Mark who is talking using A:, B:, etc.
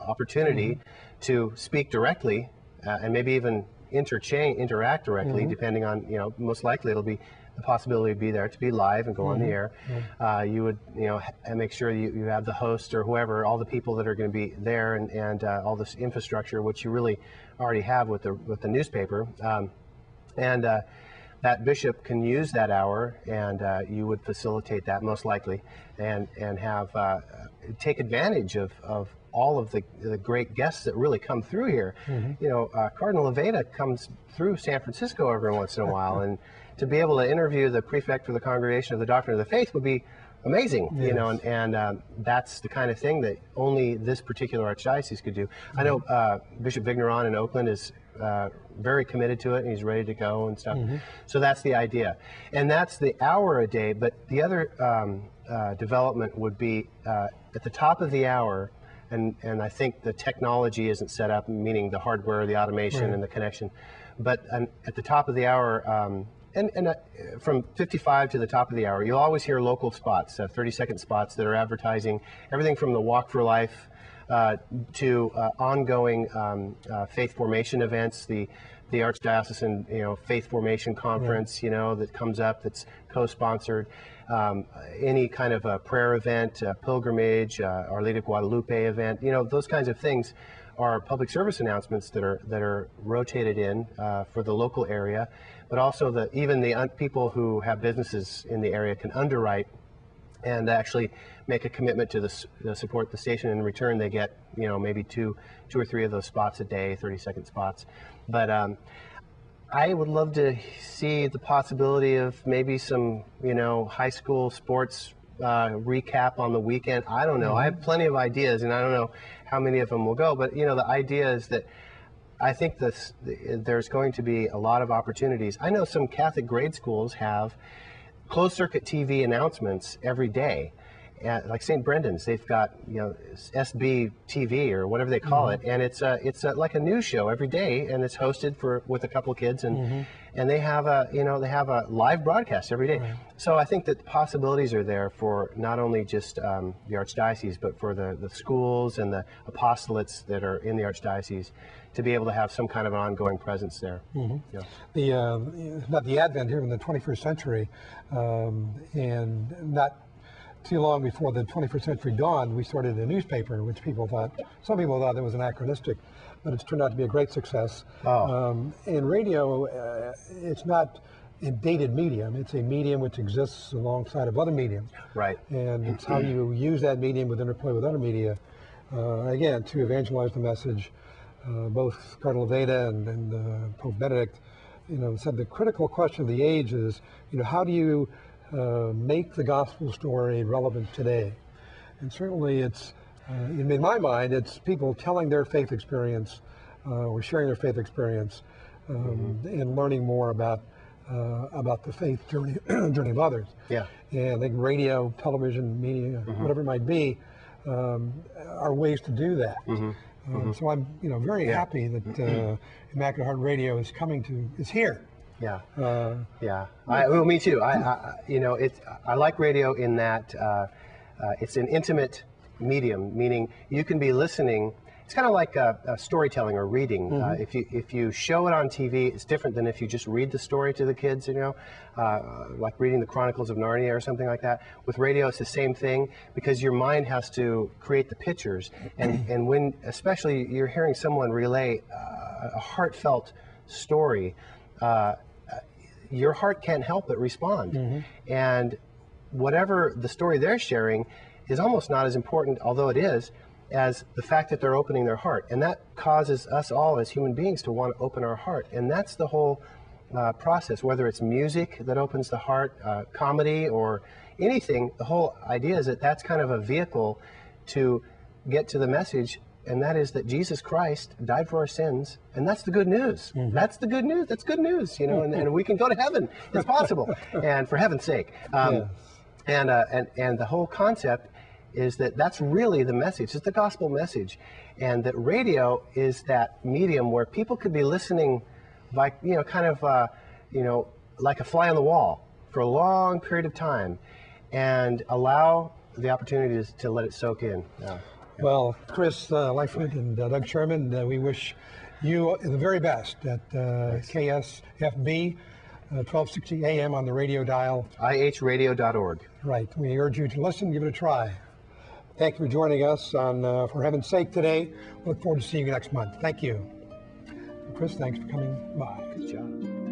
A: opportunity to speak directly and maybe even interact directly, depending on, most likely it'll be the possibility to be there, to be live and go on the air. You would, and make sure you have the host or whoever, all the people that are going to be there, and all this infrastructure, which you really already have with the newspaper. That bishop can use that hour, and you would facilitate that most likely, and have take advantage of all of the great guests that really come through here. Cardinal Levada comes through San Francisco every once in a while, and to be able to interview the prefect for the Congregation of the Doctrine of the Faith would be amazing. And that's the kind of thing that only this particular archdiocese could do. I know Bishop Vigneron in Oakland is very committed to it, and he's ready to go and stuff. So that's the idea, and that's the hour a day. But the other development would be at the top of the hour, and I think the technology isn't set up, meaning the hardware, the automation, and the connection. But at the top of the hour, from 55 to the top of the hour, you'll always hear local spots, 30-second spots that are advertising everything from the Walk for Life to ongoing faith formation events, the Archdiocesan Faith Formation Conference, that comes up, that's co-sponsored, any kind of a prayer event, pilgrimage, Our Lady of Guadalupe event, those kinds of things are public service announcements that are rotated in for the local area, but also even the people who have businesses in the area can underwrite and actually make a commitment to support the station. In return, they get maybe two or three of those spots a day, 30-second spots. But I would love to see the possibility of maybe some high school sports recap on the weekend. I don't know. I have plenty of ideas, and I don't know how many of them will go. But the idea is that I think there's going to be a lot of opportunities. I know some Catholic grade schools have closed-circuit TV announcements every day. Like St. Brendan's, they've got SB TV or whatever they call it, and it's like a news show every day, and it's hosted with a couple of kids, and they have a live broadcast every day. So I think that the possibilities are there for not only just the Archdiocese, but for the schools and the apostolates that are in the Archdiocese to be able to have some kind of an ongoing presence there.
B: Not the advent here in the 21st century, and not too long before the 21st century dawned, we started a newspaper, which some people thought it was anachronistic, but it's turned out to be a great success. And radio, it's not a dated medium. It's a medium which exists alongside of other mediums.
A: Right.
B: And it's how you use that medium with interplay with other media, again, to evangelize the message. Both Cardinal Levada and Pope Benedict, said the critical question of the age is, how do you make the gospel story relevant today? And certainly it's, in my mind, it's people telling their faith experience or sharing their faith experience and learning more about the faith journey of others. Yeah. And I think radio, television, media, whatever it might be, are ways to do that. So I'm, very happy that Immaculate Heart Radio is here.
A: Yeah, well, me too. I like radio in that it's an intimate medium, meaning you can be listening. It's kind of like storytelling or reading. If you show it on TV, it's different than if you just read the story to the kids. Like reading the Chronicles of Narnia or something like that. With radio, it's the same thing because your mind has to create the pictures, and when especially you're hearing someone relay a heartfelt story. Your heart can't help but respond. And whatever the story they're sharing is almost not as important, although it is, as the fact that they're opening their heart. And that causes us all as human beings to want to open our heart. And that's the whole process, whether it's music that opens the heart, comedy, or anything. The whole idea is that that's kind of a vehicle to get to the message, and that is that Jesus Christ died for our sins, and that's the good news. That's the good news. That's good news, and we can go to heaven. It's possible, and for heaven's sake. And the whole concept is that that's really the message. It's the gospel message, and that radio is that medium where people could be listening, like like a fly on the wall for a long period of time, and allow the opportunity to let it soak in.
B: Well, Chris Lyford and Doug Sherman, we wish you the very best at KSFB, 1260 AM on the radio dial.
A: ihradio.org.
B: Right. We urge you to listen, give it a try. Thank you for joining us on For Heaven's Sake today. Look forward to seeing you next month. Thank you. Chris, thanks for coming by.
A: Good job.